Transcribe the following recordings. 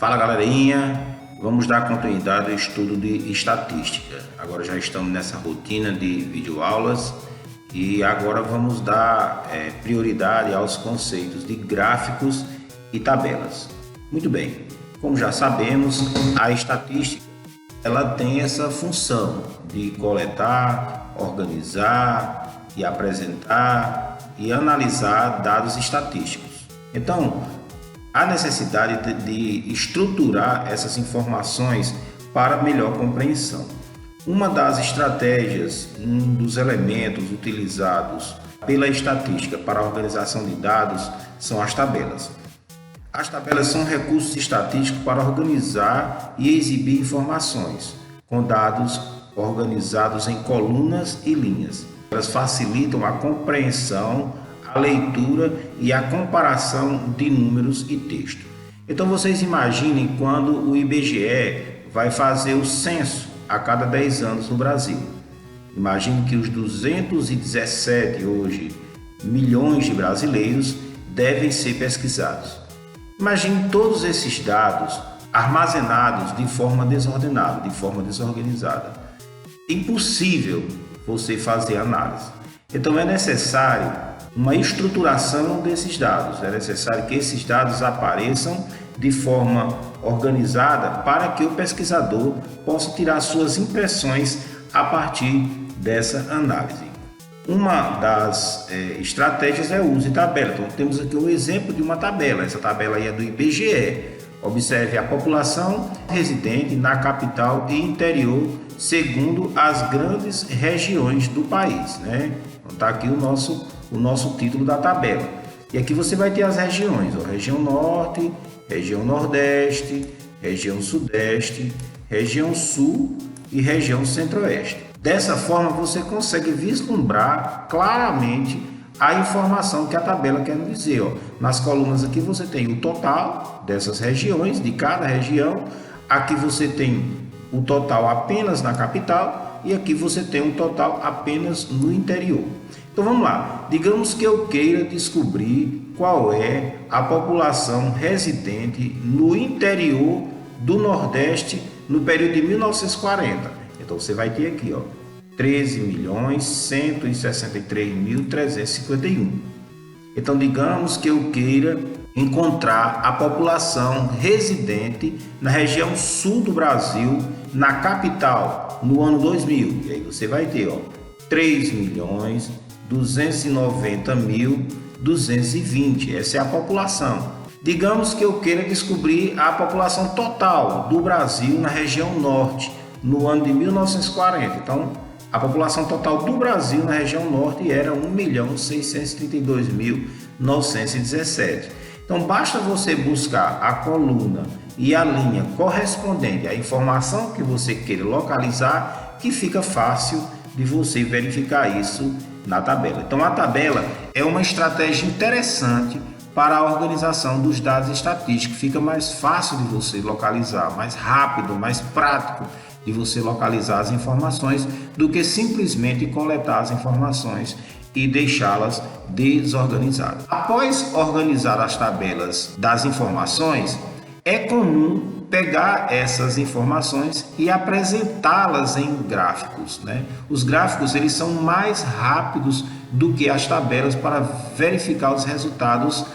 Fala galerinha, vamos dar continuidade ao estudo de estatística. Agora já estamos nessa rotina de videoaulas e agora vamos dar prioridade aos conceitos de gráficos e tabelas. Muito bem, como já sabemos, a estatística ela tem essa função de coletar, organizar e apresentar e analisar dados estatísticos. Então, há necessidade de estruturar essas informações para melhor compreensão. Uma das estratégias, um dos elementos utilizados pela estatística para a organização de dados são as tabelas. As tabelas são recursos estatísticos para organizar e exibir informações, com dados organizados em colunas e linhas. Elas facilitam a compreensão, a leitura e a comparação de números e texto. Então vocês imaginem quando o IBGE vai fazer o censo a cada 10 anos no Brasil. Imagine que os 217 hoje milhões de brasileiros devem ser pesquisados. Imagine todos esses dados armazenados de forma desordenada, de forma desorganizada. É impossível você fazer análise. Então é necessário uma estruturação desses dados. É necessário que esses dados apareçam de forma organizada para que o pesquisador possa tirar suas impressões a partir dessa análise. Uma das estratégias é o uso de tabela. Então temos aqui um exemplo de uma tabela. Essa tabela aí é do IBGE. Observe a população residente na capital e interior segundo as grandes regiões do país, né? Então está aqui o nosso título da tabela. E aqui você vai ter as regiões, região norte, região nordeste, região sudeste, região sul e região centro-oeste. Dessa forma você consegue vislumbrar claramente a informação que a tabela quer nos dizer. Nas colunas aqui você tem o total dessas regiões, de cada região. Aqui você tem o total apenas na capital e aqui você tem um total apenas no interior. Então vamos lá, digamos que eu queira descobrir qual é a população residente no interior do Nordeste no período de 1940. Então você vai ter aqui 13.163.351. Então digamos que eu queira encontrar a população residente na região sul do Brasil, na capital, no ano 2000. E aí você vai ter 3.290.220. Essa é a população. Digamos que eu queira descobrir a população total do Brasil na região norte, no ano de 1940. Então, a população total do Brasil na região norte era 1.632.917. Então, basta você buscar a coluna e a linha correspondente à informação que você queira localizar, que fica fácil de você verificar isso na tabela. Então, a tabela é uma estratégia interessante para a organização dos dados estatísticos. Fica mais fácil de você localizar, mais rápido, mais prático de você localizar as informações do que simplesmente coletar as informações e deixá-las desorganizadas. Após organizar as tabelas das informações, é comum pegar essas informações e apresentá-las em gráficos, né? Os gráficos eles são mais rápidos do que as tabelas para verificar os resultados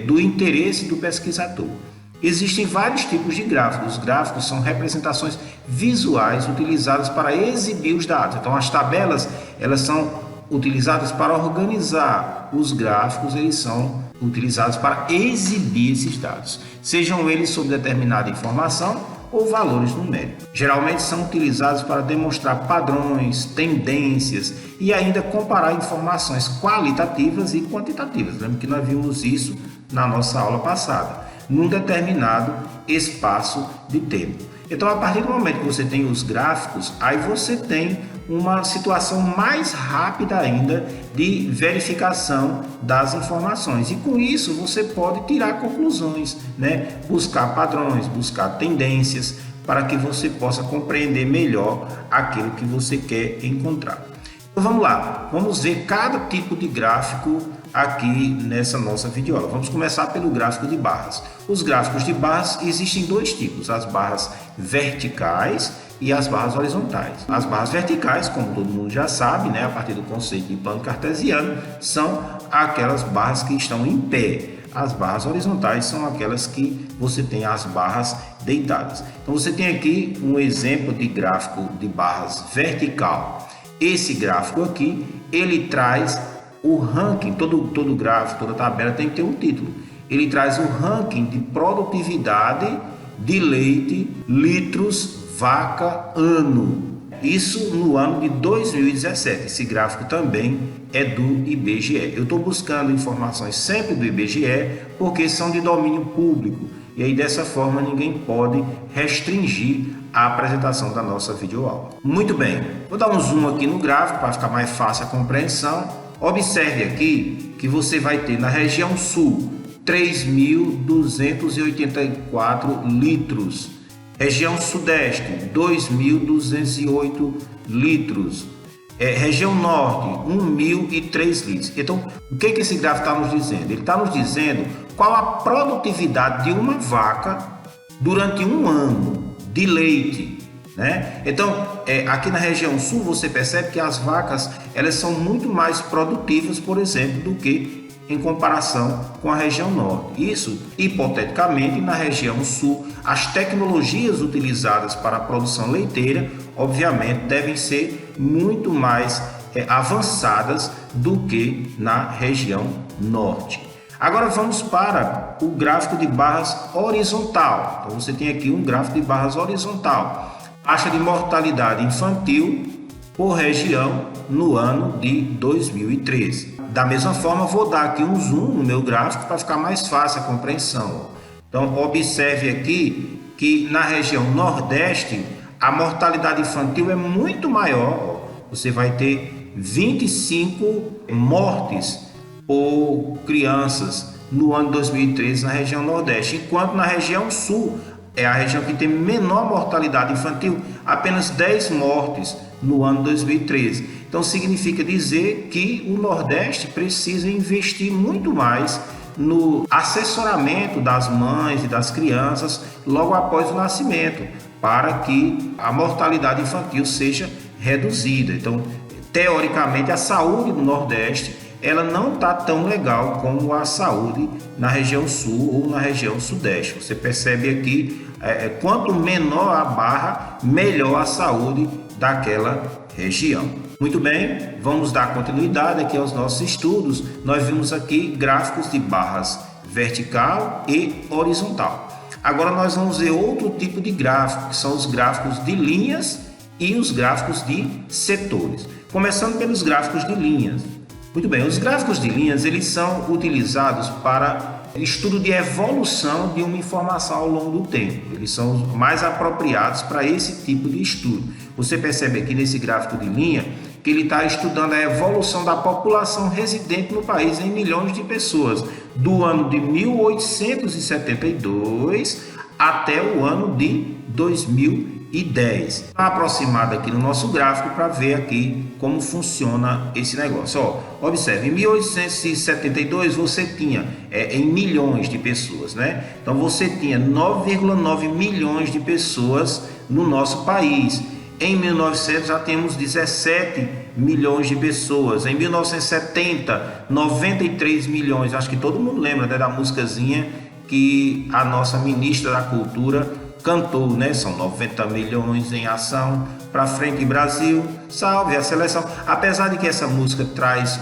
do interesse do pesquisador. Existem vários tipos de gráficos. Os gráficos são representações visuais utilizadas para exibir os dados. Então as tabelas elas são utilizadas para organizar. Os gráficos eles são utilizados para exibir esses dados, sejam eles sobre determinada informação ou valores numéricos. Geralmente são utilizados para demonstrar padrões, tendências e ainda comparar informações qualitativas e quantitativas. Lembra que nós vimos isso na nossa aula passada, num determinado espaço de tempo. Então, a partir do momento que você tem os gráficos, aí você tem uma situação mais rápida ainda de verificação das informações. E com isso você pode tirar conclusões, né? Buscar padrões, buscar tendências para que você possa compreender melhor aquilo que você quer encontrar. Então vamos lá, vamos ver cada tipo de gráfico aqui nessa nossa videoaula. Vamos começar pelo gráfico de barras. Os gráficos de barras existem dois tipos, as barras verticais e as barras horizontais. As barras verticais, como todo mundo já sabe, né, a partir do conceito de plano cartesiano, são aquelas barras que estão em pé. As barras horizontais são aquelas que você tem as barras deitadas. Então você tem aqui um exemplo de gráfico de barras vertical. Esse gráfico aqui, ele traz o ranking, todo gráfico, toda tabela tem que ter um título. Ele traz o ranking de produtividade de leite, litros, vaca, ano. Isso no ano de 2017. Esse gráfico também é do IBGE. Eu estou buscando informações sempre do IBGE porque são de domínio público. E aí dessa forma ninguém pode restringir a apresentação da nossa videoaula. Muito bem, vou dar um zoom aqui no gráfico para ficar mais fácil a compreensão. Observe aqui que você vai ter na região sul 3.284 litros. Região sudeste, 2.208 litros. Região norte, 1.003 litros. Então, o que esse gráfico está nos dizendo? Ele está nos dizendo qual a produtividade de uma vaca durante um ano de leite, né? Então, aqui na região sul, você percebe que as vacas elas são muito mais produtivas, por exemplo, do que em comparação com a região norte. Isso, hipoteticamente, na região sul, as tecnologias utilizadas para a produção leiteira, obviamente, devem ser muito mais avançadas do que na região norte. Agora vamos para o gráfico de barras horizontal. Então você tem aqui um gráfico de barras horizontal. Taxa de mortalidade infantil por região no ano de 2013. Da mesma forma, vou dar aqui um zoom no meu gráfico para ficar mais fácil a compreensão. Então, observe aqui que na região nordeste, a mortalidade infantil é muito maior. Você vai ter 25 mortes por crianças no ano de 2013 na região nordeste, enquanto na região sul, é a região que tem menor mortalidade infantil, apenas 10 mortes no ano 2013. Então significa dizer que o Nordeste precisa investir muito mais no assessoramento das mães e das crianças logo após o nascimento, para que a mortalidade infantil seja reduzida. Então, teoricamente, a saúde do Nordeste ela não está tão legal como a saúde na região sul ou na região sudeste. Você percebe aqui, quanto menor a barra, melhor a saúde daquela região. Muito bem, vamos dar continuidade aqui aos nossos estudos. Nós vimos aqui gráficos de barras vertical e horizontal. Agora nós vamos ver outro tipo de gráfico, que são os gráficos de linhas e os gráficos de setores. Começando pelos gráficos de linhas. Muito bem, os gráficos de linhas eles são utilizados para estudo de evolução de uma informação ao longo do tempo. Eles são os mais apropriados para esse tipo de estudo. Você percebe aqui nesse gráfico de linha que ele está estudando a evolução da população residente no país em milhões de pessoas, do ano de 1872 até o ano de 2010. Está aproximado aqui no nosso gráfico para ver aqui como funciona esse negócio. Observe, em 1872 você tinha em milhões de pessoas, né? Então você tinha 9,9 milhões de pessoas no nosso país. Em 1900 já temos 17 milhões de pessoas. Em 1970, 93 milhões. Acho que todo mundo lembra, né, da musicazinha que a nossa ministra da Cultura cantou, né? São 90 milhões em ação, pra frente Brasil, salve a seleção. Apesar de que essa música traz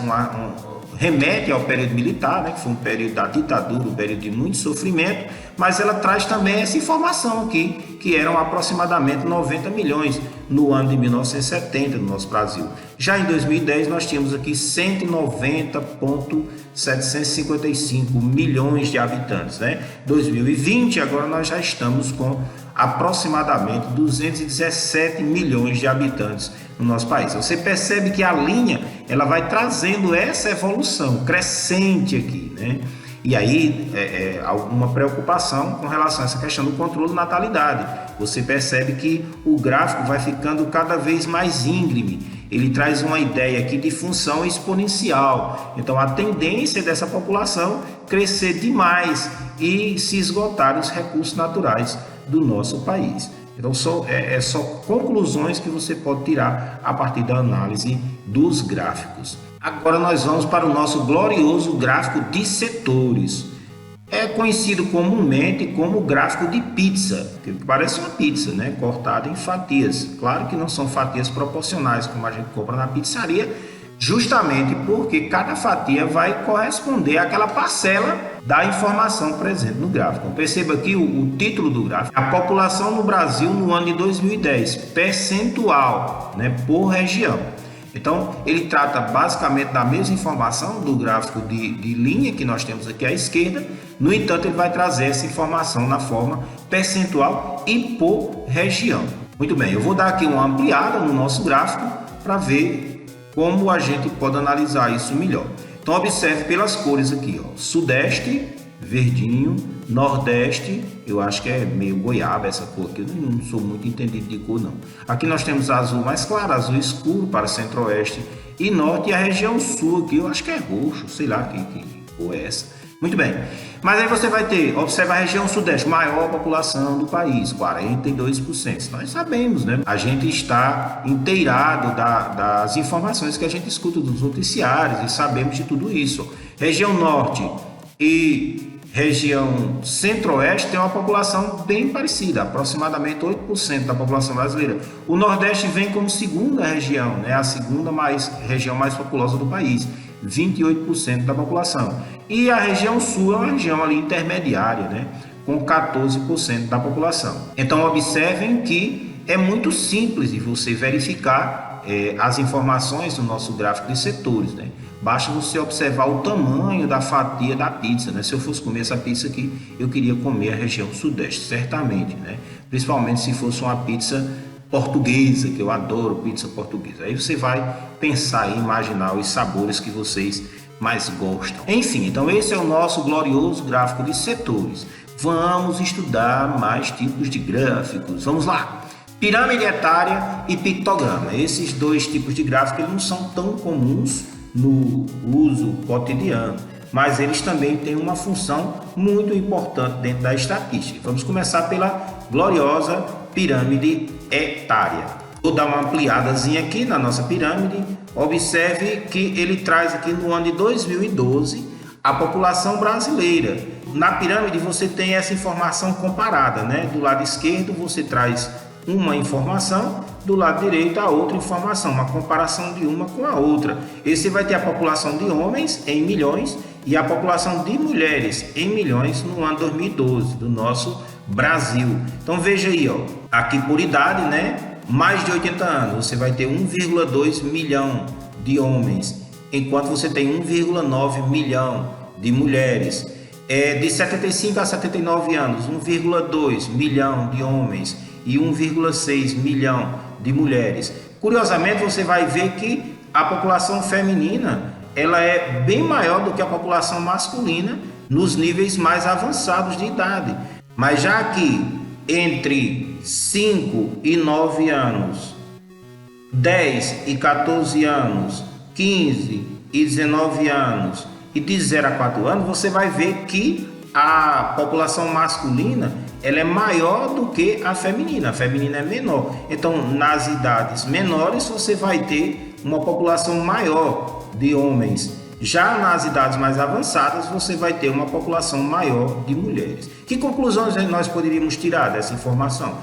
remete ao período militar, né? Que foi um período da ditadura, um período de muito sofrimento, mas ela traz também essa informação aqui, que eram aproximadamente 90 milhões no ano de 1970 no nosso Brasil. Já em 2010 nós tínhamos aqui 190,755 milhões de habitantes, né? 2020 agora nós já estamos com aproximadamente 217 milhões de habitantes no nosso país. Você percebe que a linha ela vai trazendo essa evolução crescente aqui, né? E aí alguma preocupação com relação a essa questão do controle de natalidade. Você percebe que o gráfico vai ficando cada vez mais íngreme ele traz uma ideia aqui de função exponencial. Então a tendência dessa população crescer demais e se esgotar os recursos naturais do nosso país. Então só conclusões que você pode tirar a partir da análise dos gráficos. Agora nós vamos para o nosso glorioso gráfico de setores. É conhecido comumente como gráfico de pizza, que parece uma pizza, né? Cortada em fatias. Claro que não são fatias proporcionais como a gente compra na pizzaria, justamente porque cada fatia vai corresponder àquela parcela da informação presente no gráfico. Então, perceba aqui o título do gráfico: a população no Brasil no ano de 2010, percentual, né, por região. Então, ele trata basicamente da mesma informação do gráfico de linha que nós temos aqui à esquerda. No entanto, ele vai trazer essa informação na forma percentual e por região. Muito bem, eu vou dar aqui uma ampliada no nosso gráfico para ver como a gente pode analisar isso melhor. Então, observe pelas cores aqui, ó. Sudeste, verdinho, Nordeste, eu acho que é meio goiaba essa cor aqui, eu não sou muito entendido de cor não. Aqui nós temos azul mais claro, azul escuro para Centro-Oeste e Norte, e a região Sul aqui, eu acho que é roxo, sei lá que cor é essa. Muito bem, mas aí você vai ter, observa a região Sudeste, maior população do país, 42%. Nós sabemos, né? A gente está inteirado das informações que a gente escuta dos noticiários e sabemos de tudo isso. Região Norte e região Centro-Oeste tem uma população bem parecida, aproximadamente 8% da população brasileira. O Nordeste vem como segunda região, né? A segunda região mais populosa do país, 28% da população. E a região Sul é uma região ali intermediária, né? Com 14% da população. Então observem que é muito simples de você verificar as informações do nosso gráfico de setores, né? Basta você observar o tamanho da fatia da pizza, né? Se eu fosse comer essa pizza aqui, eu queria comer a região Sudeste, certamente, né? Principalmente se fosse uma pizza portuguesa, que eu adoro pizza portuguesa. Aí você vai pensar e imaginar os sabores que vocês mais gostam. Enfim, então esse é o nosso glorioso gráfico de setores. Vamos estudar mais tipos de gráficos. Vamos lá! Pirâmide etária e pictograma. Esses dois tipos de gráfico eles não são tão comuns no uso cotidiano, mas eles também têm uma função muito importante dentro da estatística. Vamos começar pela gloriosa pirâmide etária. Vou dar uma ampliadazinha aqui na nossa pirâmide. Observe que ele traz aqui no ano de 2012 a população brasileira. Na pirâmide você tem essa informação comparada, né? Do lado esquerdo você traz uma informação, do lado direito a outra informação, uma comparação de uma com a outra. Esse vai ter a população de homens em milhões e a população de mulheres em milhões no ano 2012 do nosso Brasil. Então veja aí, ó, aqui por idade, né? Mais de 80 anos, você vai ter 1,2 milhão de homens, enquanto você tem 1,9 milhão de mulheres. De 75 a 79 anos, 1,2 milhão de homens e 1,6 milhão de mulheres. Curiosamente, você vai ver que a população feminina ela é bem maior do que a população masculina nos níveis mais avançados de idade. Mas já aqui, entre 5 e 9 anos, 10 e 14 anos, 15 e 19 anos e de 0 a 4 anos, você vai ver que a população masculina ela é maior do que a feminina é menor. Então, nas idades menores, você vai ter uma população maior de homens. Já nas idades mais avançadas, você vai ter uma população maior de mulheres. Que conclusões nós poderíamos tirar dessa informação?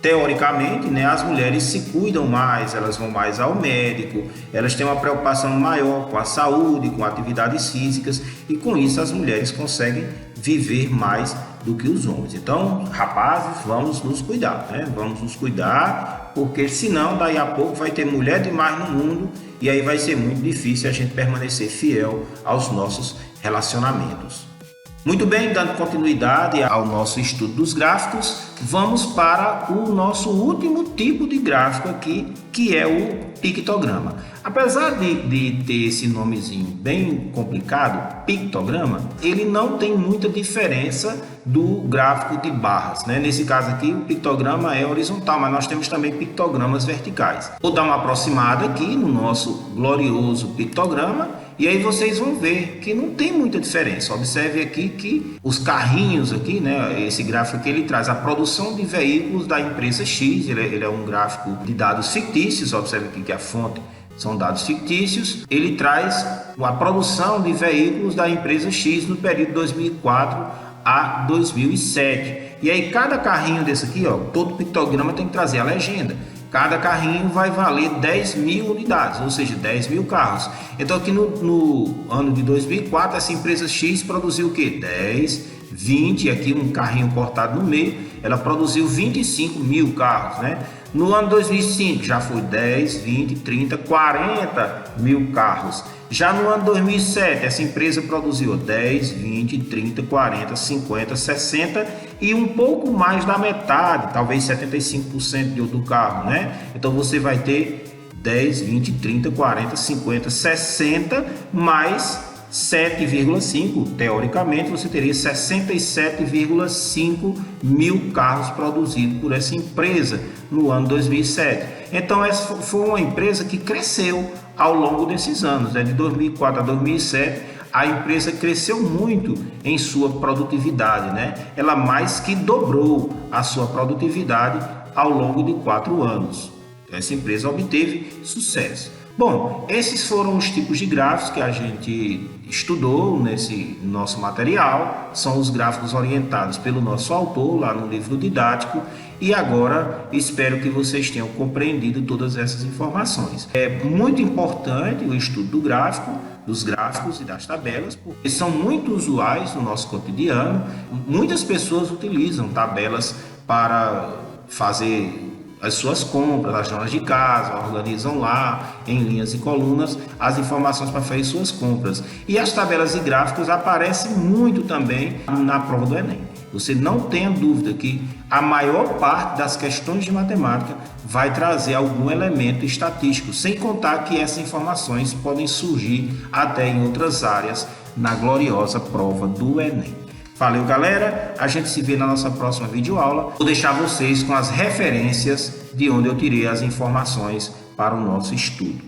Teoricamente, né, as mulheres se cuidam mais, elas vão mais ao médico, elas têm uma preocupação maior com a saúde, com atividades físicas, e com isso as mulheres conseguem viver mais do que os homens. Então, rapazes, vamos nos cuidar, né? Vamos nos cuidar, porque senão daí a pouco vai ter mulher demais no mundo e aí vai ser muito difícil a gente permanecer fiel aos nossos relacionamentos. Muito bem, dando continuidade ao nosso estudo dos gráficos, vamos para o nosso último tipo de gráfico aqui, que é o pictograma. Apesar de ter esse nomezinho bem complicado, pictograma, ele não tem muita diferença do gráfico de barras, né? Nesse caso aqui, o pictograma é horizontal, mas nós temos também pictogramas verticais. Vou dar uma aproximada aqui no nosso glorioso pictograma e aí vocês vão ver que não tem muita diferença. Observe aqui que os carrinhos aqui, né? Esse gráfico aqui, ele traz a produção de veículos da empresa X, ele é um gráfico de dados fictícios. Observe aqui que a fonte são dados fictícios. Ele traz a produção de veículos da empresa X no período 2004 a 2007. E aí cada carrinho desse aqui, ó, todo pictograma tem que trazer a legenda. Cada carrinho vai valer 10.000 unidades, ou seja, 10.000 carros. Então aqui no ano de 2004, essa empresa X produziu o quê? 10, 20, aqui um carrinho cortado no meio, ela produziu 25.000 carros, né? No ano 2005 já foi 10, 20, 30, 40.000 carros. Já no ano 2007, essa empresa produziu 10, 20, 30, 40, 50, 60 e um pouco mais da metade, talvez 75% de outro carro, né? Então você vai ter 10, 20, 30, 40, 50, 60 mais 7,5, teoricamente você teria 67,5 mil carros produzidos por essa empresa no ano 2007. Então essa foi uma empresa que cresceu ao longo desses anos, né? De 2004 a 2007, a empresa cresceu muito em sua produtividade, né? Ela mais que dobrou a sua produtividade ao longo de 4 anos. Essa empresa obteve sucesso. Bom, esses foram os tipos de gráficos que a gente estudou nesse nosso material. São os gráficos orientados pelo nosso autor lá no livro didático. E agora espero que vocês tenham compreendido todas essas informações. É muito importante o estudo do gráfico, dos gráficos e das tabelas, porque são muito usuais no nosso cotidiano. Muitas pessoas utilizam tabelas para fazer as suas compras, as donas de casa, organizam lá em linhas e colunas as informações para fazer suas compras. E as tabelas e gráficos aparecem muito também na prova do Enem. Você não tenha dúvida que a maior parte das questões de matemática vai trazer algum elemento estatístico, sem contar que essas informações podem surgir até em outras áreas na gloriosa prova do Enem. Valeu, galera, a gente se vê na nossa próxima videoaula. Vou deixar vocês com as referências de onde eu tirei as informações para o nosso estudo.